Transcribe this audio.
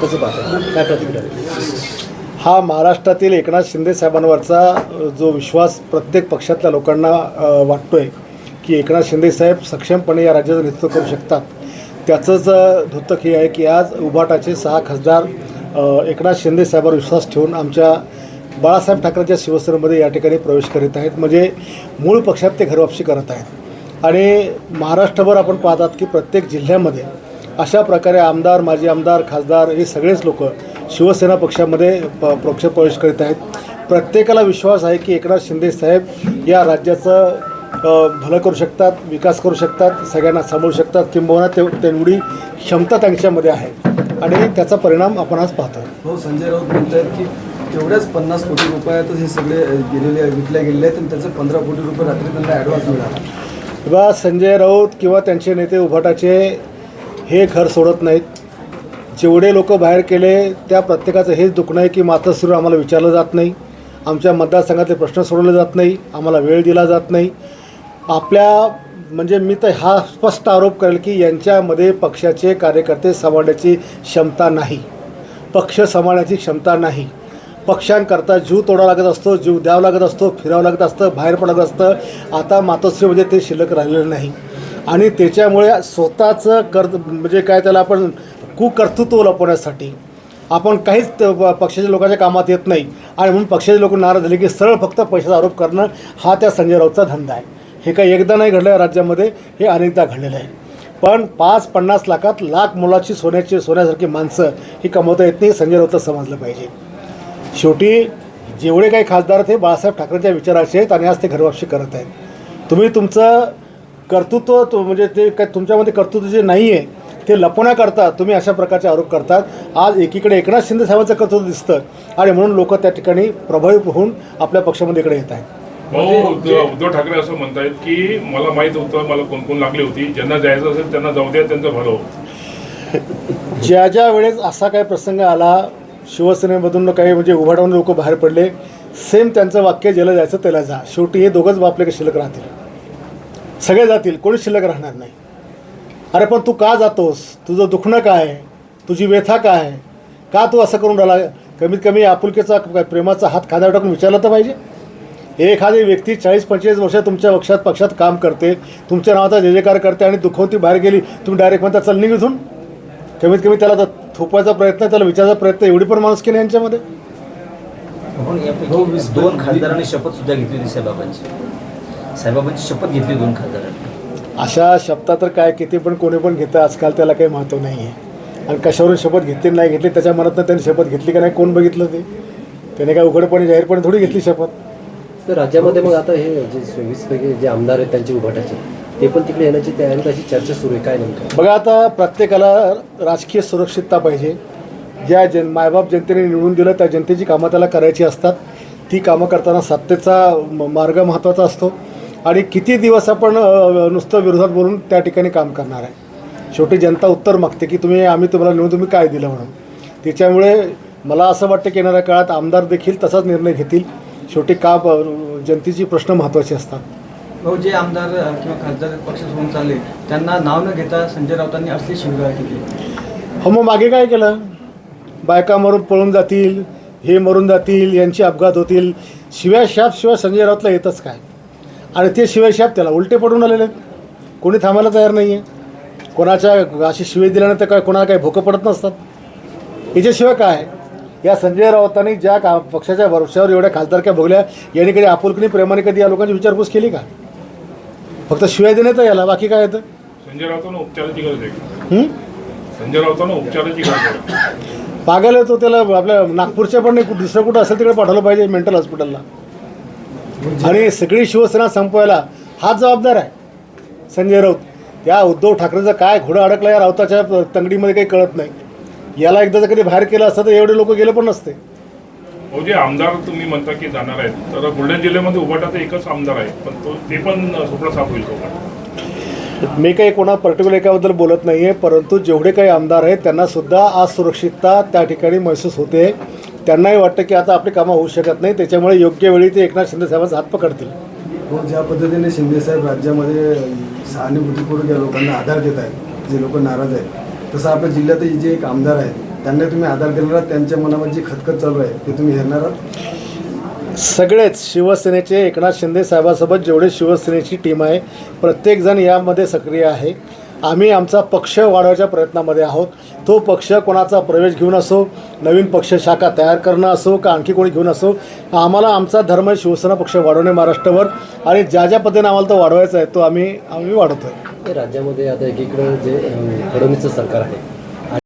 कसं पाहता, काय प्रतिक्रिया आहे? हा महाराष्ट्रातील एकनाथ शिंदे साहेबांवरचा जो विश्वास प्रत्येक पक्षातल्या लोकांना वाटतो आहे की एकनाथ शिंदे साहेब सक्षमपणे या राज्याचं नेतृत्व करू शकतात, त्याचंच द्योतक हे आहे की आज उभाटाचे 6 खासदार एकनाथ शिंदे साहेबांवर विश्वास ठेवून आमच्या बाळासाहेब ठाकरेंच्या शिवसेनेमध्ये या ठिकाणी प्रवेश करीत आहेत. म्हणजे मूळ पक्षात ते घरवापसी करत आहेत. आणि महाराष्ट्रभर आपण पाहतात की प्रत्येक जिल्ह्यामध्ये अशा प्रकारे आमदार, माजी आमदार, खासदार हे सगळेच लोक शिवसेना पक्षामध्ये पक्ष प्रवेश करीत आहेत. प्रत्येकाला विश्वास आहे की एकनाथ शिंदे साहेब या राज्याचं भलं करू शकतात, विकास करू शकतात, सगळ्यांना सांभाळू शकतात, किंबहुना तेवढी क्षमता त्यांच्यामध्ये आहे आणि त्याचा परिणाम आपण आज पाहतो. हो, संजय राऊत म्हणतात की तेवढ्याच 50 कोटी रुपयातच हे सगळे विकल्या गेले आहेत आणि त्याचे 15 कोटी रुपये रात्री त्यांना ॲडव्हान्स मिळाला. किंवा संजय राऊत किंवा त्यांचे नेते उभाटाचे हे घर सोडत नाहीत. जेवढे लोक बाहेर केले त्या प्रत्येकाचं हेच दुखणं आहे की मातोश्रीवर आम्हाला विचारलं जात नाही, आमच्या मतदारसंघातले प्रश्न सोडवले जात नाही, आम्हाला वेळ दिला जात नाही. म्हणजे मी तर हा स्पष्ट आरोप करेल की यांच्यामध्ये पक्षाचे कार्यकर्ते सांभाळण्याची क्षमता नाही, पक्ष सांभाळण्याची क्षमता नाही. पक्षांकरता जीव तोडावा लागत असतो, जीव द्यावा लागत असतो, फिरावं लागत असतं, बाहेर पडावं लागत असतं. आता मातोश्रीमध्ये ते शिल्लक राहिलेलं नाही आणि त्याच्यामुळे स्वतःचं म्हणजे काय त्याला आपण कुकर्तृत्व लपवण्यासाठी आपण काहीच पक्षाच्या लोकांच्या कामात येत नाही आणि म्हणून पक्षाचे लोक नाराज झाले की सरळ फक्त पैशाचा आरोप करणं हा त्या संजय राऊतचा धंदा आहे. हे काही एकदा नाही घडलं, राज्यामध्ये हे अनेकदा घडलेलं आहे. पण 5-50 लाखात लाख मुलाची सोन्यासारखी माणसं ही कमवता येत नाही, संजय राऊतला समजलं पाहिजे. शेवटी जेवढे काही खासदार ते बाळासाहेब ठाकरेंच्या विचाराचे आहेत आणि आज ते घरवापसी करत आहेत. तुम्ही तुमचं कर्तृत्व म्हणजे ते काय तुमच्यामध्ये कर्तृत्व जे नाही आहे ते लपवण्याकरता तुम्ही अशा प्रकारचे आरोप करतात. आज एकीकडे एकनाथ शिंदे साहेबांचं कर्तृत्व दिसतं आणि म्हणून लोक त्या ठिकाणी प्रभावी होऊन आपल्या पक्षामध्ये इकडे येत आहेत. उद्धव ठाकरे असं म्हणतायत की मला माहीत होतं मला कोण लागली होती, ज्यांना जायचं असेल त्यांना जाऊ द्या, त्यांचं भलं होतं. ज्या वेळेस असा काही प्रसंग आला, शिवसेनेमधून काही म्हणजे उभाटावून लोक बाहेर पडले, सेम त्यांचं वाक्य ज्याला जायचं त्याला जा. शेवटी हे दोघंच बापले शिल्लक राहतील, सगळे जातील, कोणी शिल्लक राहणार नाही. अरे पण तू का जातोस, तुझं दुखणं काय आहे, तुझी व्यथा काय आहे, का तू असं करून राहिला? कमीत कमी आपुलकीचा प्रेमाचा हात खांद्यावर टाकून विचारलं तर पाहिजे. एखादी व्यक्ती 40-45 वर्ष तुमच्या पक्षात काम करते, तुमच्या नावाचा जयजयकार करते आणि दुखवती बाहेर गेली, तुम्ही डायरेक्ट म्हणता चल निघ इथून. कमीत कमी त्याला थोपवायचा प्रयत्न, त्याला विचारायचा प्रयत्न, एवढी पण माणूस की नाही यांच्यामध्ये. यापैकी 2 खासदारांनी शपथ सुद्धा घेतली होती साहेबाबांची शपथ घेतली 2 खासदारांनी. अशा शपथा तर काय किती पण कोणी पण घेतं आजकाल, त्याला काही महत्त्व नाही आहे. आणि कशावरून शपथ घेतली नाही घेतली त्याच्या मनातनं त्यांनी शपथ घेतली का नाही कोण बघितलं ते? त्याने काय उघडपणे जाहीरपणे थोडी घेतली शपथ. तर राज्यामध्ये मग आता हे जे 26 पैकी जे आमदार आहेत त्यांचे उभाटाचे ते पण तिकडे येण्याची तयारी, अशी चर्चा सुरू आहे, काय नेमकं? बघा आता प्रत्येकाला राजकीय सुरक्षितता पाहिजे. ज्या मायबाप जनतेने निवडून दिलं त्या जनतेची कामं त्याला करायची असतात. ती कामं करताना सत्तेचा मार्ग महत्त्वाचा असतो आणि किती दिवस आपण नुसतं विरोधात बोलून त्या ठिकाणी काम करणार आहे. शेवटी जनता उत्तर मागते की आम्ही तुम्हाला निवडून तुम्ही काय दिलं म्हणून. त्याच्यामुळे मला असं वाटतं की येणाऱ्या काळात आमदार देखील तसाच निर्णय घेतील. शेवटी जनतेची प्रश्न महत्त्वाचे असतात. भाऊ, जे आमदार किंवा खासदार पक्ष सोडून चालले त्यांना नाव न घेता संजय राऊतांनी असली शिवगाळ केली. हो, मग मागे काय केलं? बायका मरून पळून जातील, हे मरून जातील, यांचे अपघात होतील, शिवाय संजय राऊतला येतच काय? आणि ते शिवाय त्याला उलटे पडून आलेले आहेत. कोणी थांबायला तयार नाही आहे. कोणाच्या अशी शिवाय दिल्यानंतर काय कोणाला काही भोकं पडत नसतात. याच्याशिवाय काय? या संजय राऊतांनी ज्या पक्षाच्या वर्षावर एवढ्या खासदारक्या भोगल्या, यांनी कधी आपुलकीने प्रेमाने कधी या लोकांची विचारपूस केली का? फक्त शिवाय देण्यात याला, बाकी काय येतं? संजय राऊतांना उपचाराची गरज आहे. संजय राऊतांना उपचाराची गरज आहे. पागल आहे तो. त्याला आपल्या नागपूरच्या पण नाही, दुसरं कुठं असेल तिकडे पाठवलं पाहिजे मेंटल हॉस्पिटलला. आणि सगळी शिवसेना संपवायला हाच जबाबदार आहे संजय राऊत. त्या उद्धव ठाकरेचं काय घोडं अडकलं या राऊताच्या तंगडीमध्ये काही कळत नाही. याला एकदा जर कधी बाहेर केलं असतं तर एवढे लोक गेले पण नसते. हो, जे आमदार तुम्ही म्हणता की जाणार आहेत, तर बुलढाणा जिल्ह्यामध्ये उभाटाचा एकच आमदार आहे, पण ते पण सुपडा साफ होईल का? मी काही कोणा पर्टिक्युलर एकाबद्दल बोलत नाही आहे, परंतु जेवढे काही आमदार आहेत त्यांनासुद्धा असुरक्षितता त्या ठिकाणी महसूस होते. त्यांनाही वाटतं की आता आपली कामं होऊ शकत नाही, त्याच्यामुळे योग्य वेळी ते एकनाथ शिंदे साहेबांचा हात पकडतील. हो, ज्या पद्धतीने शिंदेसाहेब राज्यामध्ये सहानुभूतीपूर्वक या लोकांना आधार देत आहेत, जे लोक नाराज आहेत, तसं आपल्या जिल्ह्यातही जे एक आमदार आहेत त्यांना तुम्ही आधार देणार आहात, त्यांच्या मनामध्ये जी खतखत चालू आहे ते तुम्ही हेरणार आहात? सगळेच शिवसेनेचे एकनाथ शिंदे साहेबांसोबत जेवढे शिवसेनेची टीम आहे प्रत्येकजण यामध्ये सक्रिय आहे. आम्ही आमचा पक्ष वाढवायच्या प्रयत्नामध्ये आहोत. तो पक्ष कोणाचा प्रवेश घेऊन असो, नवीन पक्ष शाखा तयार करणं असो का आणखी कोणी घेऊन असो, आम्हाला आमचा धर्म आहे शिवसेना पक्ष वाढवणे महाराष्ट्रावर, आणि ज्या ज्या पद्धतीने आम्हाला तो वाढवायचा आहे तो आम्ही वाढवतो आहे. राज्यामध्ये आता एकीकडे जे फडणवीसचं सरकार आहे